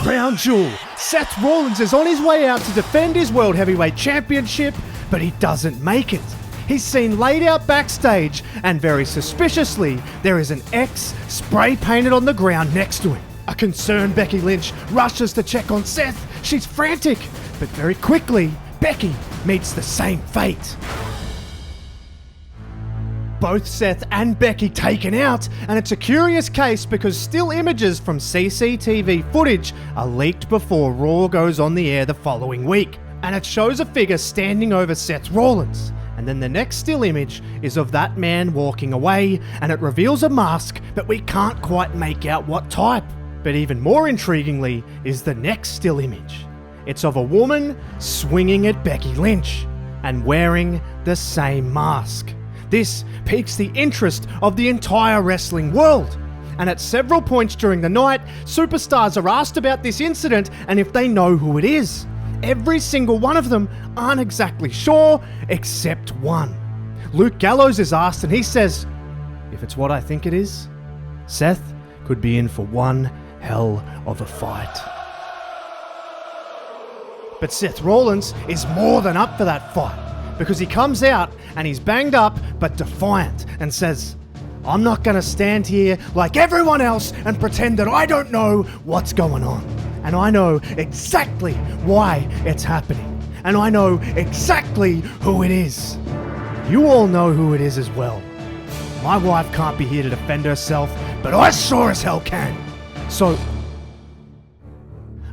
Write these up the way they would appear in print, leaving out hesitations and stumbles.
crown jewel. Seth Rollins is on his way out to defend his World Heavyweight Championship, but he doesn't make it. He's seen laid out backstage, and very suspiciously, there is an X spray painted on the ground next to him. A concerned Becky Lynch rushes to check on Seth. She's frantic, but very quickly, Becky meets the same fate. Both Seth and Becky taken out, and it's a curious case because still images from CCTV footage are leaked before Raw goes on the air the following week, and it shows a figure standing over Seth Rollins. And then the next still image is of that man walking away, and it reveals a mask, but we can't quite make out what type. But even more intriguingly is the next still image. It's of a woman swinging at Becky Lynch and wearing the same mask. This piques the interest of the entire wrestling world. And at several points during the night, superstars are asked about this incident and if they know who it is. Every single one of them aren't exactly sure, except one. Luke Gallows is asked and he says, "If it's what I think it is, Seth could be in for one hell of a fight." But Seth Rollins is more than up for that fight, because he comes out and he's banged up but defiant and says, "I'm not going to stand here like everyone else and pretend that I don't know what's going on. And I know exactly why it's happening. And I know exactly who it is. You all know who it is as well. My wife can't be here to defend herself, but I sure as hell can." So,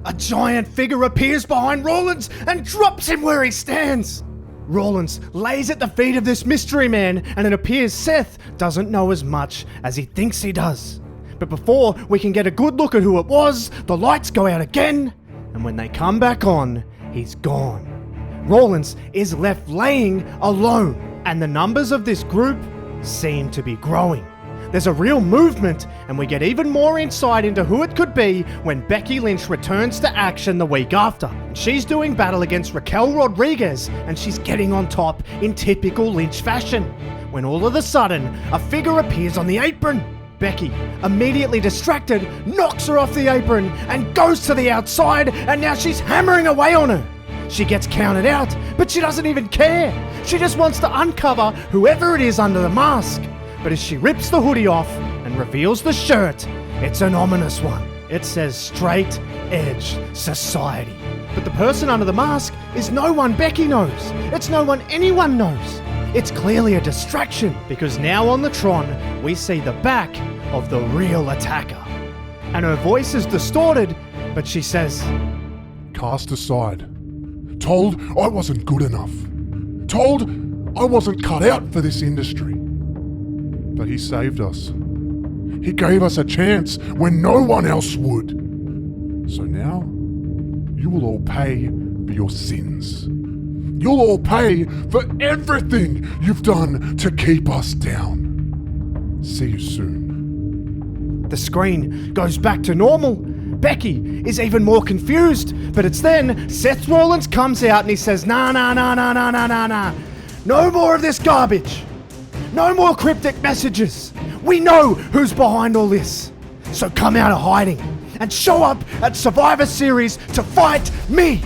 a giant figure appears behind Rollins and drops him where he stands. Rollins lays at the feet of this mystery man, and it appears Seth doesn't know as much as he thinks he does. But before we can get a good look at who it was, the lights go out again, and when they come back on, he's gone. Rollins is left laying alone, and the numbers of this group seem to be growing. There's a real movement, and we get even more insight into who it could be when Becky Lynch returns to action the week after. And she's doing battle against Raquel Rodriguez, and she's getting on top in typical Lynch fashion, when all of a sudden, a figure appears on the apron. Becky, immediately distracted, knocks her off the apron and goes to the outside, and now she's hammering away on her. She gets counted out, but she doesn't even care. She just wants to uncover whoever it is under the mask. But as she rips the hoodie off and reveals the shirt, it's an ominous one. It says Straight Edge Society. But the person under the mask is no one Becky knows. It's no one anyone knows. It's clearly a distraction, because now on the Tron, we see the back of the real attacker. And her voice is distorted, but she says, "Cast aside. Told I wasn't good enough. Told I wasn't cut out for this industry. But he saved us. He gave us a chance when no one else would. So now, you will all pay for your sins. You'll all pay for everything you've done to keep us down. See you soon." The screen goes back to normal. Becky is even more confused, but it's then Seth Rollins comes out and he says, nah. No more of this garbage. No more cryptic messages. We know who's behind all this. So come out of hiding and show up at Survivor Series to fight me.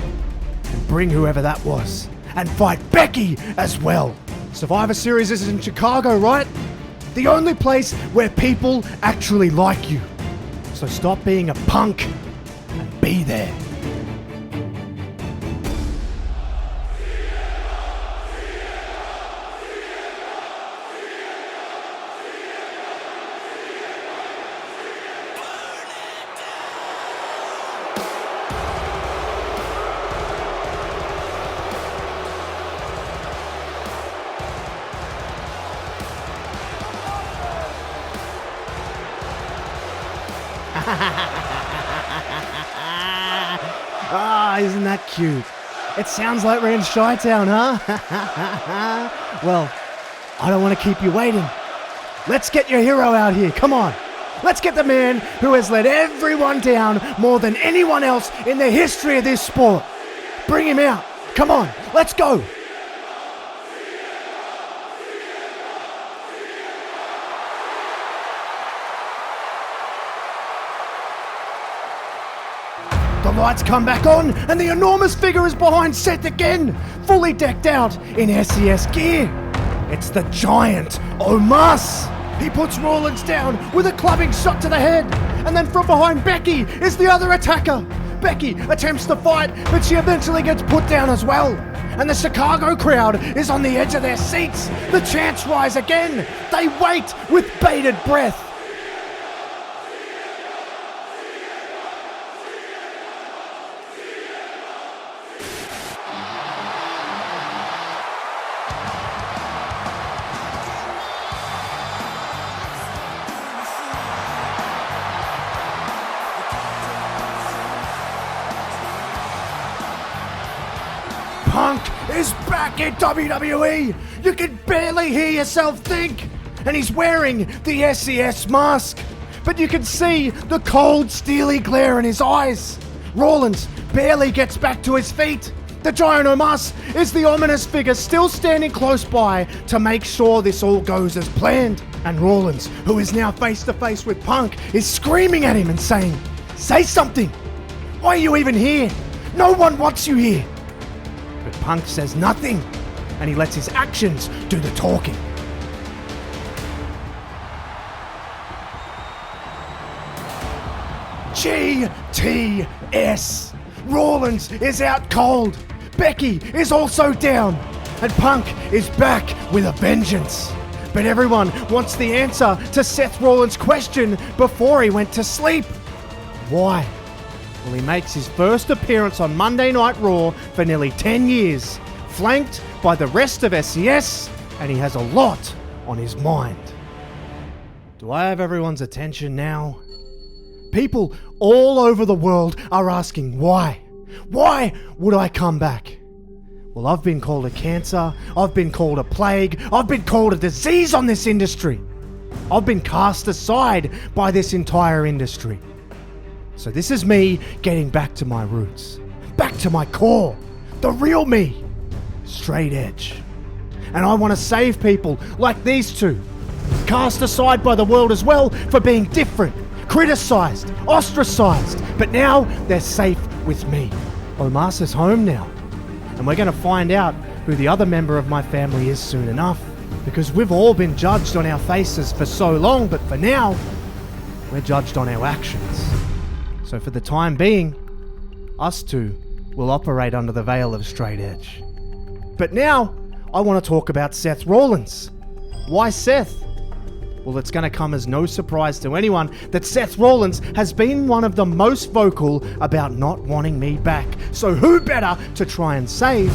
And bring whoever that was. And fight Becky as well. Survivor Series is in Chicago, right? The only place where people actually like you. So stop being a punk and be there. Isn't that cute? It sounds like we're in Chi-Town, huh? Well, I don't want to keep you waiting. Let's get your hero out here, come on. Let's get the man who has let everyone down more than anyone else in the history of this sport. Bring him out, come on, let's go. The lights come back on, and the enormous figure is behind Seth again, fully decked out in SES gear. It's the giant Omos. He puts Rollins down with a clubbing shot to the head, and then from behind Becky is the other attacker. Becky attempts to fight, but she eventually gets put down as well. And the Chicago crowd is on the edge of their seats. The chants rise again. They wait with bated breath. Punk is back in WWE. You can barely hear yourself think. And he's wearing the SES mask. But you can see the cold, steely glare in his eyes. Rollins barely gets back to his feet. The giant Omos is the ominous figure still standing close by to make sure this all goes as planned. And Rollins, who is now face to face with Punk, is screaming at him and saying, "Say something! Why are you even here? No one wants you here!" But Punk says nothing, and he lets his actions do the talking. GTS. Rollins is out cold. Becky is also down. And Punk is back with a vengeance. But everyone wants the answer to Seth Rollins' question before he went to sleep. Why? Well, he makes his first appearance on Monday Night Raw for nearly 10 years, flanked by the rest of SES, and he has a lot on his mind. Do I have everyone's attention now? People all over the world are asking why. Why would I come back? Well, I've been called a cancer, I've been called a plague, I've been called a disease on this industry. I've been cast aside by this entire industry. So this is me getting back to my roots, back to my core, the real me, straight edge. And I want to save people like these two, cast aside by the world as well for being different, criticised, ostracised, but now they're safe with me. Omos is home now, and we're going to find out who the other member of my family is soon enough, because we've all been judged on our faces for so long, but for now, we're judged on our actions. So for the time being, us two will operate under the veil of straight edge. But now, I want to talk about Seth Rollins. Why Seth? Well, it's going to come as no surprise to anyone that Seth Rollins has been one of the most vocal about not wanting me back. So who better to try and save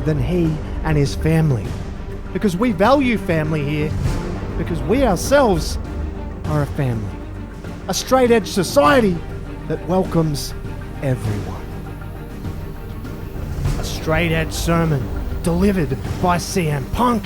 than he and his family? Because we value family here, because we ourselves are a family. A straight edge society that welcomes everyone. A straight edge sermon delivered by CM Punk.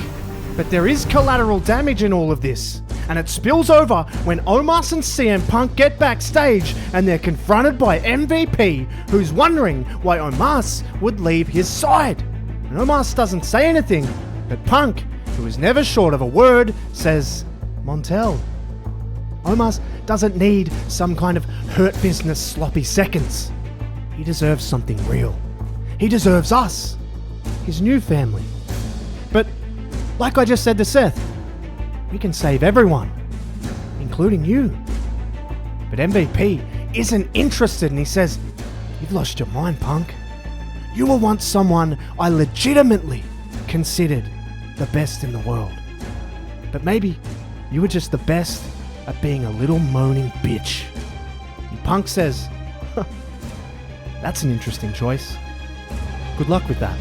But there is collateral damage in all of this, and it spills over when Omos and CM Punk get backstage and they're confronted by MVP, who's wondering why Omos would leave his side. And Omos doesn't say anything, but Punk, who is never short of a word, says, "Montel." Omos doesn't need some kind of hurt business sloppy seconds. He deserves something real. He deserves us, his new family. But like I just said to Seth, we can save everyone, including you. But MVP isn't interested, and he says, "You've lost your mind, Punk. You were once someone I legitimately considered the best in the world. But maybe you were just the best at being a little moaning bitch." And Punk says, "That's an interesting choice. Good luck with that."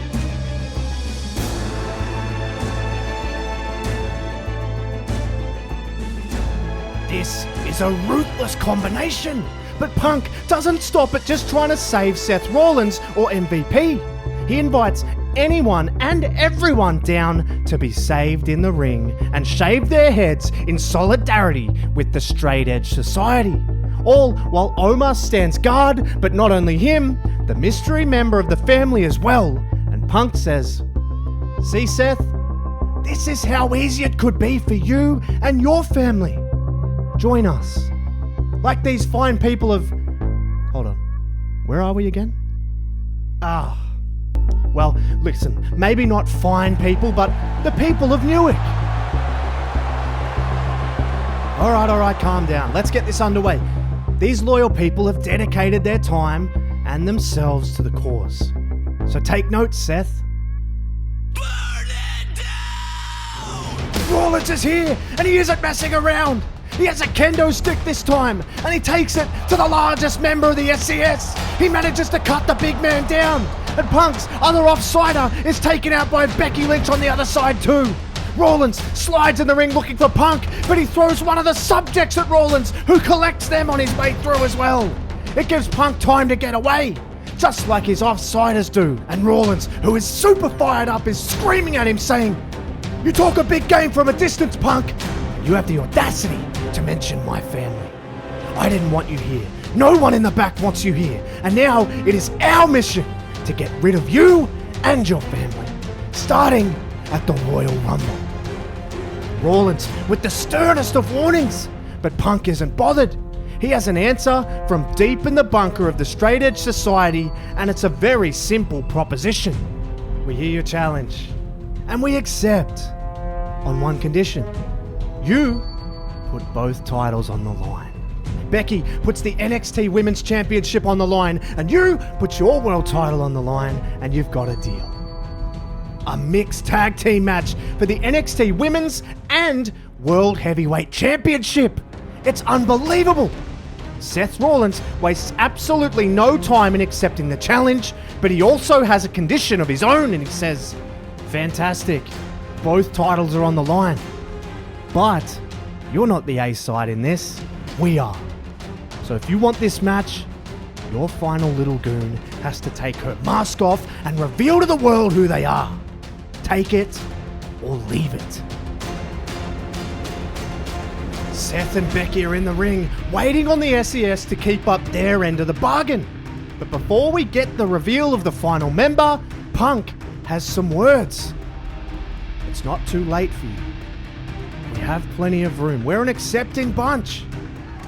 This is a ruthless combination, but Punk doesn't stop at just trying to save Seth Rollins or MVP. He invites anyone and everyone down to be saved in the ring and shave their heads in solidarity with the straight edge society. All while Omos stands guard, but not only him, the mystery member of the family as well. And Punk says, "See, Seth, this is how easy it could be for you and your family. Join us. Like these fine people of..." Hold on. Where are we again? Well, listen, maybe not fine people, but the people of Newark. Alright, calm down. Let's get this underway. These loyal people have dedicated their time and themselves to the cause. So take note, Seth. Burn it down! Rollins is here, and he isn't messing around. He has a kendo stick this time, and he takes it to the largest member of the SCS. He manages to cut the big man down, and Punk's other offsider is taken out by Becky Lynch on the other side too. Rollins slides in the ring looking for Punk, but he throws one of the subjects at Rollins, who collects them on his way through as well. It gives Punk time to get away, just like his offsiders do. And Rollins, who is super fired up, is screaming at him saying, "You talk a big game from a distance, Punk. You have the audacity to mention my family. I didn't want you here. No one in the back wants you here. And now it is our mission to get rid of you and your family, starting at the Royal Rumble." Rollins with the sternest of warnings, but Punk isn't bothered. He has an answer from deep in the bunker of the Straight Edge Society, and it's a very simple proposition. We hear your challenge, and we accept on one condition. You put both titles on the line. Becky puts the NXT Women's Championship on the line, and you put your world title on the line, and you've got a deal. A mixed tag team match for the NXT Women's and World Heavyweight Championship. It's unbelievable. Seth Rollins wastes absolutely no time in accepting the challenge, but he also has a condition of his own, and he says, "Fantastic, both titles are on the line. But you're not the A-side in this, we are. So if you want this match, your final little goon has to take her mask off and reveal to the world who they are. Take it or leave it." Seth and Becky are in the ring, waiting on the SES to keep up their end of the bargain. But before we get the reveal of the final member, Punk has some words. It's not too late for you. We have plenty of room. We're an accepting bunch.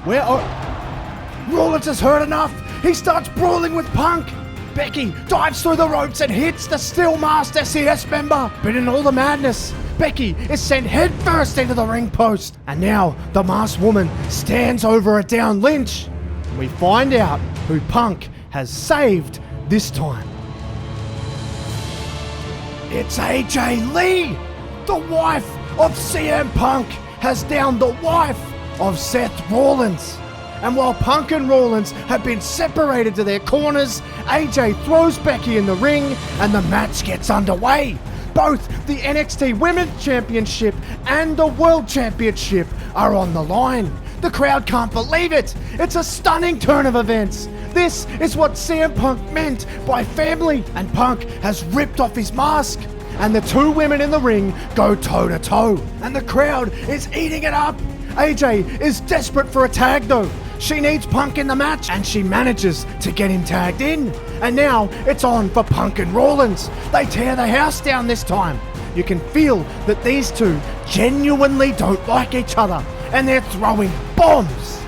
Rollins has heard enough. He starts brawling with Punk. Becky dives through the ropes and hits the still masked SES member. But in all the madness, Becky is sent headfirst into the ring post. And now the masked woman stands over a down Lynch. We find out who Punk has saved this time. It's AJ Lee, the wife of CM Punk, has downed the wife of Seth Rollins. And while Punk and Rollins have been separated to their corners, AJ throws Becky in the ring and the match gets underway. Both the NXT Women's Championship and the World Championship are on the line. The crowd can't believe it. It's a stunning turn of events. This is what CM Punk meant by family. And Punk has ripped off his mask. And the two women in the ring go toe to toe. And the crowd is eating it up. AJ is desperate for a tag though. She needs Punk in the match, and she manages to get him tagged in. And now it's on for Punk and Rollins. They tear the house down this time. You can feel that these two genuinely don't like each other, and they're throwing bombs.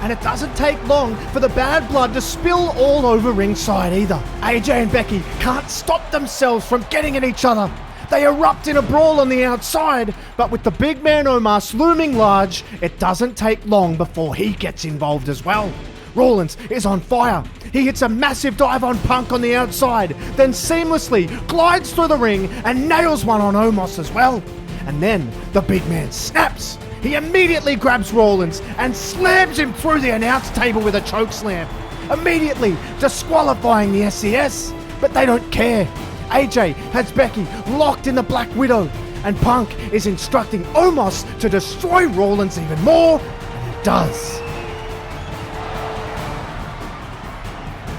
And it doesn't take long for the bad blood to spill all over ringside either. AJ and Becky can't stop themselves from getting at each other. They erupt in a brawl on the outside, but with the big man Omos looming large, it doesn't take long before he gets involved as well. Rollins is on fire. He hits a massive dive on Punk on the outside, then seamlessly glides through the ring and nails one on Omos as well. And then the big man snaps. He immediately grabs Rollins and slams him through the announce table with a chokeslam, immediately disqualifying the SES. But they don't care. AJ has Becky locked in the Black Widow, and Punk is instructing Omos to destroy Rollins even more, and he does.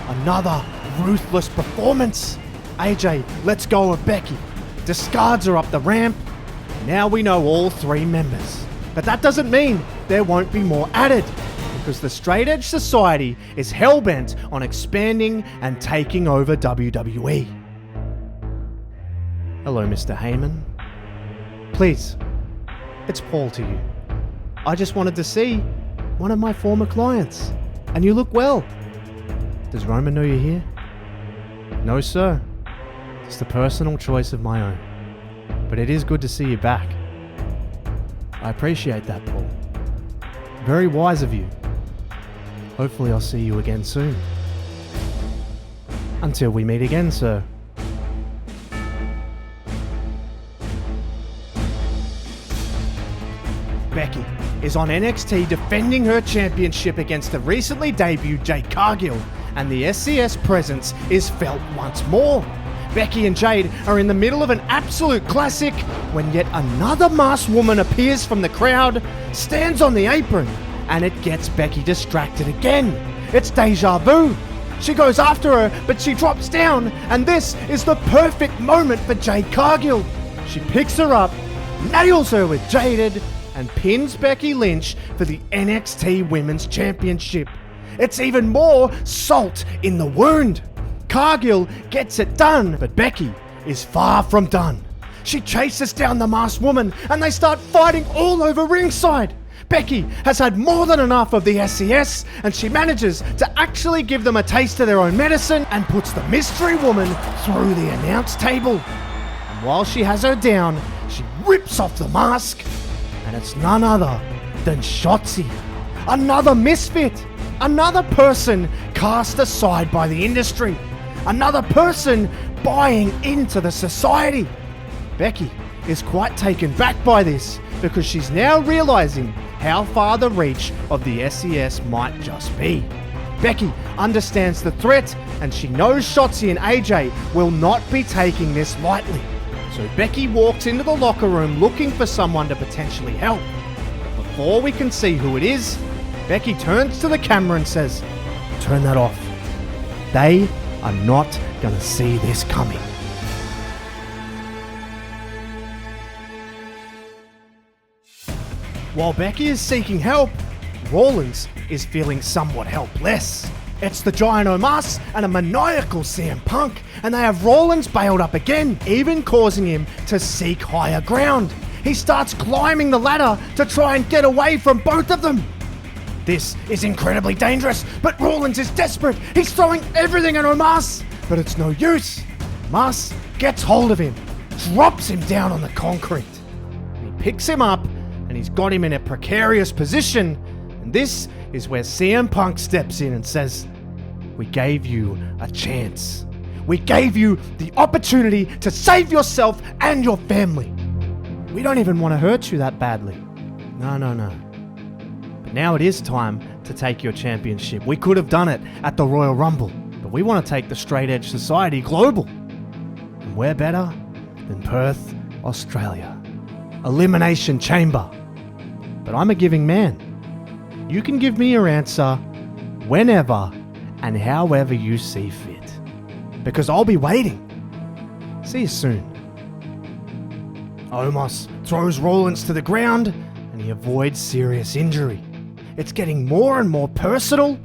Another ruthless performance. AJ lets go of Becky, discards her up the ramp. Now we know all three members. But that doesn't mean there won't be more added, because the Straight Edge Society is hell-bent on expanding and taking over WWE. Hello, Mr. Heyman. Please, it's Paul to you. I just wanted to see one of my former clients, and you look well. Does Roman know you're here? No, sir. It's a personal choice of my own. But it is good to see you back. I appreciate that, Paul. Very wise of you. Hopefully I'll see you again soon. Until we meet again, sir. Becky is on NXT defending her championship against the recently debuted Jade Cargill, and the SCS presence is felt once more. Becky and Jade are in the middle of an absolute classic when yet another masked woman appears from the crowd, stands on the apron, and it gets Becky distracted again. It's deja vu. She goes after her, but she drops down, and this is the perfect moment for Jade Cargill. She picks her up, nails her with Jaded, and pins Becky Lynch for the NXT Women's Championship. It's even more salt in the wound. Cargill gets it done, but Becky is far from done. She chases down the masked woman, and they start fighting all over ringside. Becky has had more than enough of the SCS, and she manages to actually give them a taste of their own medicine and puts the mystery woman through the announce table. And while she has her down, she rips off the mask, and it's none other than Shotzi. Another misfit. Another person cast aside by the industry. Another person buying into the society. Becky is quite taken back by this because she's now realizing how far the reach of the SCS might just be. Becky understands the threat, and she knows Shotzi and AJ will not be taking this lightly. So Becky walks into the locker room looking for someone to potentially help. But before we can see who it is, Becky turns to the camera and says, "Turn that off. They are not gonna see this coming." While Becky is seeking help, Rollins is feeling somewhat helpless. It's the Giant Omos and a maniacal CM Punk, and they have Rollins bailed up again, even causing him to seek higher ground. He starts climbing the ladder to try and get away from both of them. This is incredibly dangerous, but Rollins is desperate. He's throwing everything at Omos, but it's no use. Omos gets hold of him, drops him down on the concrete. He picks him up, and he's got him in a precarious position, and this is where CM Punk steps in and says, "We gave you a chance. We gave you the opportunity to save yourself and your family. We don't even want to hurt you that badly. No. But now it is time to take your championship. We could have done it at the Royal Rumble, but we want to take the Straight Edge Society global. And where better than Perth, Australia. Elimination Chamber. But I'm a giving man. You can give me your answer whenever and however you see fit. Because I'll be waiting. See you soon." Omos throws Rollins to the ground, and he avoids serious injury. It's getting more and more personal,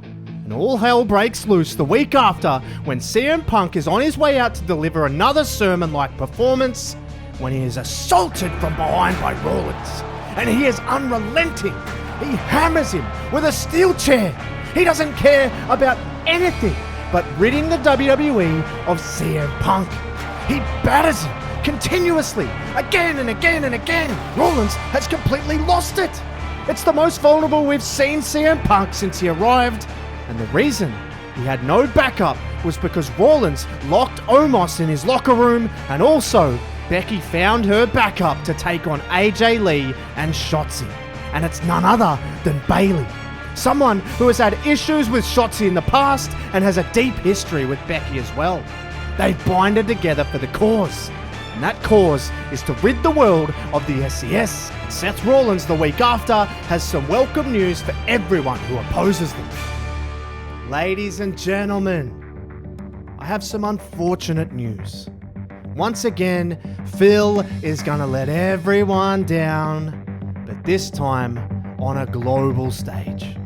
and all hell breaks loose the week after when CM Punk is on his way out to deliver another sermon-like performance when he is assaulted from behind by Rollins. And he is unrelenting. He hammers him with a steel chair. He doesn't care about anything but ridding the WWE of CM Punk. He batters him continuously, again and again and again. Rollins has completely lost it. It's the most vulnerable we've seen CM Punk since he arrived, and the reason he had no backup was because Rollins locked Omos in his locker room, and also Becky found her backup to take on AJ Lee and Shotzi. And it's none other than Bayley. Someone who has had issues with Shotzi in the past and has a deep history with Becky as well. They've binded together for the cause. And that cause is to rid the world of the SCS. Seth Rollins the week after has some welcome news for everyone who opposes them. Ladies and gentlemen, I have some unfortunate news. Once again, Phil is gonna let everyone down, but this time on a global stage.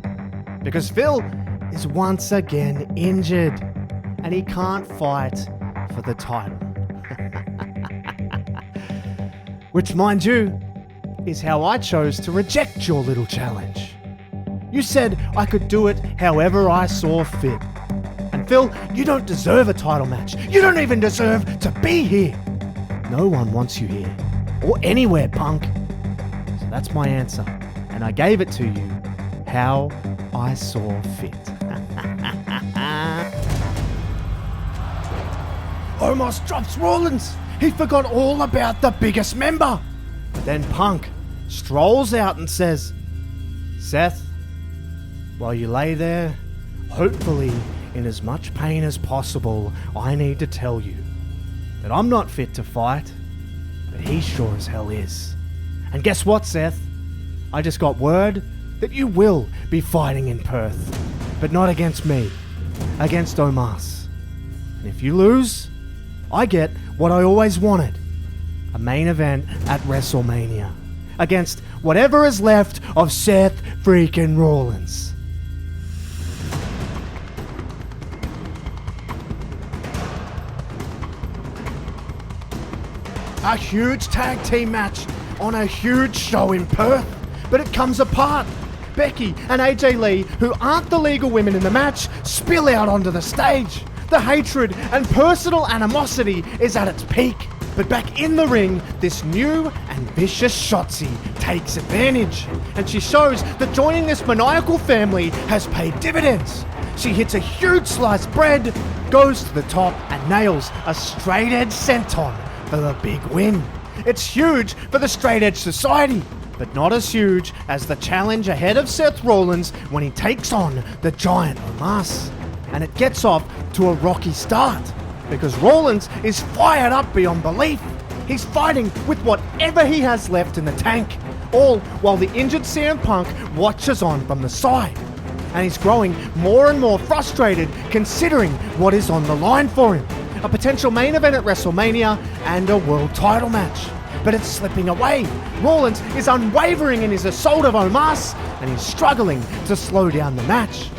Because Phil is once again injured, and he can't fight for the title. Which, mind you, is how I chose to reject your little challenge. You said I could do it however I saw fit. And Phil, you don't deserve a title match. You don't even deserve to be here. No one wants you here. Or anywhere, Punk. So that's my answer. And I gave it to you how I saw fit. Omos drops Rollins. He forgot all about the biggest member. Then Punk strolls out and says, Seth, while you lay there, hopefully in as much pain as possible, I need to tell you that I'm not fit to fight, but he sure as hell is. And guess what, Seth? I just got word that you will be fighting in Perth, but not against me, against Omos. And if you lose, I get what I always wanted, a main event at WrestleMania, against whatever is left of Seth freaking Rollins. A huge tag team match on a huge show in Perth, but it comes apart. Becky and AJ Lee, who aren't the legal women in the match, spill out onto the stage. The hatred and personal animosity is at its peak. But back in the ring, this new and vicious Shotzi takes advantage. And she shows that joining this maniacal family has paid dividends. She hits a huge sliced bread, goes to the top and nails a straight edge senton for the big win. It's huge for the Straight Edge Society, but not as huge as the challenge ahead of Seth Rollins when he takes on the giant Omos. And it gets off to a rocky start, because Rollins is fired up beyond belief. He's fighting with whatever he has left in the tank, all while the injured CM Punk watches on from the side. And he's growing more and more frustrated considering what is on the line for him. A potential main event at WrestleMania and a world title match. But it's slipping away. Rollins is unwavering in his assault of Omos, and he's struggling to slow down the match.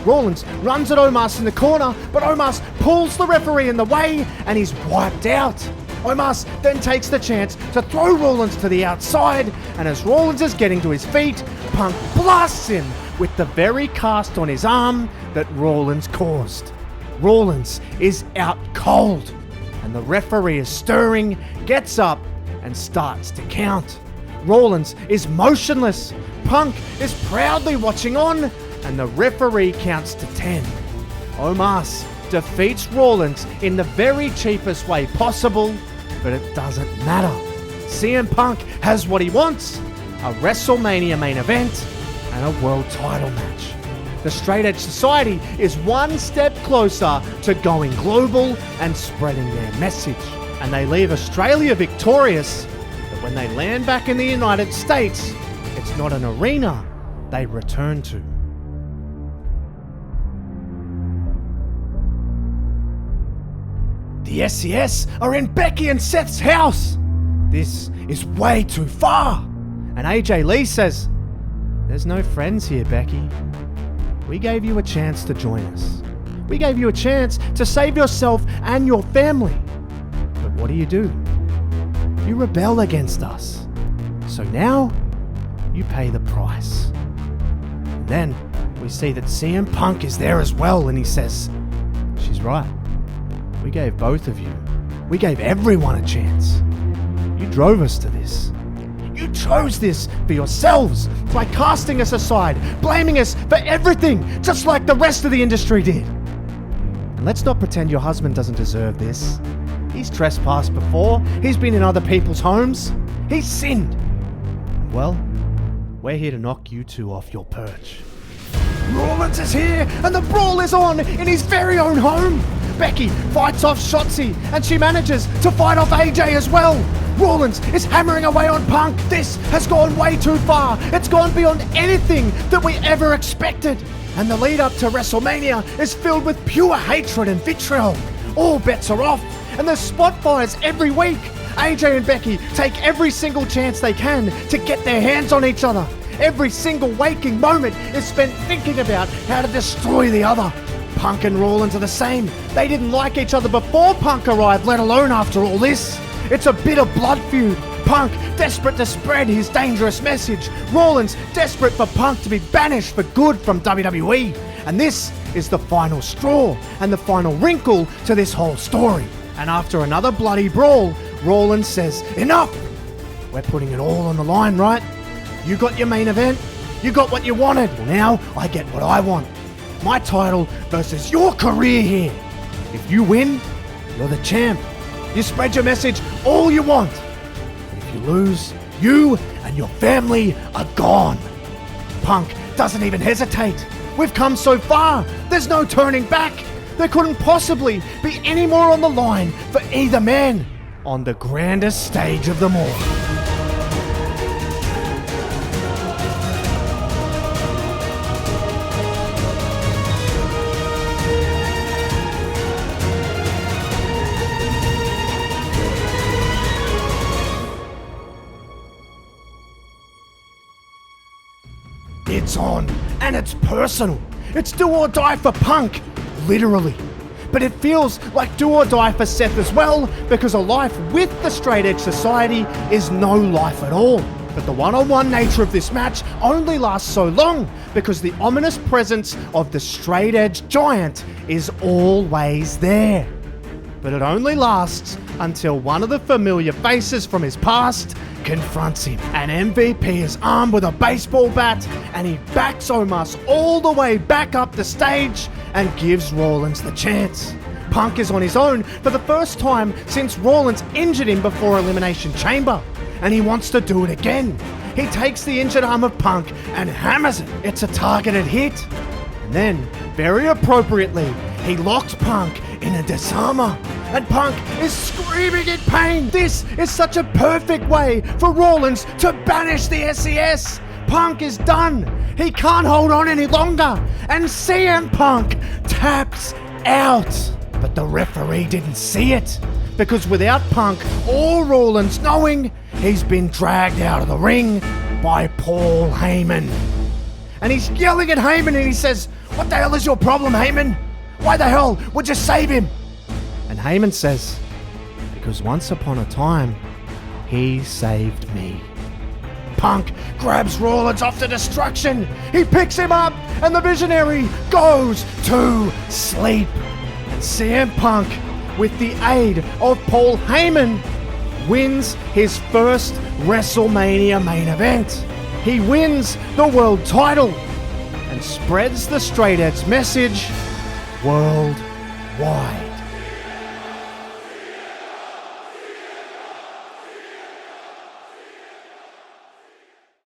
Rollins runs at Omos in the corner, but Omos pulls the referee in the way and he's wiped out. Omos then takes the chance to throw Rollins to the outside, and as Rollins is getting to his feet, Punk blasts him with the very cast on his arm that Rollins caused. Rollins is out cold, and the referee is stirring, gets up, and starts to count. Rollins is motionless. Punk is proudly watching on, and the referee counts to 10. Omos defeats Rollins in the very cheapest way possible, but it doesn't matter. CM Punk has what he wants, a WrestleMania main event and a world title match. The Straight Edge Society is one step closer to going global and spreading their message. And they leave Australia victorious, but when they land back in the United States, it's not an arena they return to. The SCS are in Becky and Seth's house. This is way too far. And AJ Lee says, "There's no friends here, Becky. We gave you a chance to join us. We gave you a chance to save yourself and your family. But what do? You rebel against us. So now, you pay the price." And then we see that CM Punk is there as well, and he says, "She's right. We gave both of you. We gave everyone a chance. You drove us to this. You chose this for yourselves by casting us aside, blaming us for everything, just like the rest of the industry did. And let's not pretend your husband doesn't deserve this. He's trespassed before. He's been in other people's homes. He's sinned. Well, we're here to knock you two off your perch." Rollins is here, and the brawl is on in his very own home. Becky fights off Shotzi, and she manages to fight off AJ as well. Rollins is hammering away on Punk. This has gone way too far. It's gone beyond anything that we ever expected. And the lead up to WrestleMania is filled with pure hatred and vitriol. All bets are off, and there's spot fires every week. AJ and Becky take every single chance they can to get their hands on each other. Every single waking moment is spent thinking about how to destroy the other. Punk and Rollins are the same. They didn't like each other before Punk arrived, let alone after all this. It's a bitter blood feud. Punk desperate to spread his dangerous message. Rollins desperate for Punk to be banished for good from WWE. And this is the final straw and the final wrinkle to this whole story. And after another bloody brawl, Rollins says, "Enough! We're putting it all on the line, right? You got your main event. You got what you wanted. Well, now I get what I want. My title versus your career here. If you win, you're the champ. You spread your message all you want. But if you lose, you and your family are gone." Punk doesn't even hesitate. We've come so far. There's no turning back. There couldn't possibly be any more on the line for either man on the grandest stage of them all. It's on, and it's personal. It's do or die for Punk, literally. But it feels like do or die for Seth as well, because a life with the straight edge society is no life at all. But the one-on-one nature of this match only lasts so long, because the ominous presence of the straight edge giant is always there. But it only lasts until one of the familiar faces from his past confronts him. And MVP is armed with a baseball bat, and he backs Omos all the way back up the stage and gives Rollins the chance. Punk is on his own for the first time since Rollins injured him before Elimination Chamber, and he wants to do it again. He takes the injured arm of Punk and hammers it. It's a targeted hit. And then, very appropriately, he locks Punk in a disarmer, and Punk is screaming in pain. This is such a perfect way for Rollins to banish the SES. Punk is done. He can't hold on any longer, and CM Punk taps out. But the referee didn't see it, because without Punk or Rollins knowing, he's been dragged out of the ring by Paul Heyman. And he's yelling at Heyman, and he says, "What the hell is your problem, Heyman? Why the hell would you save him?" And Heyman says, "Because once upon a time, he saved me." Punk grabs Rollins off to destruction. He picks him up, and the Visionary goes to sleep. And CM Punk, with the aid of Paul Heyman, wins his first WrestleMania main event. He wins the world title and spreads the straight edge message worldwide.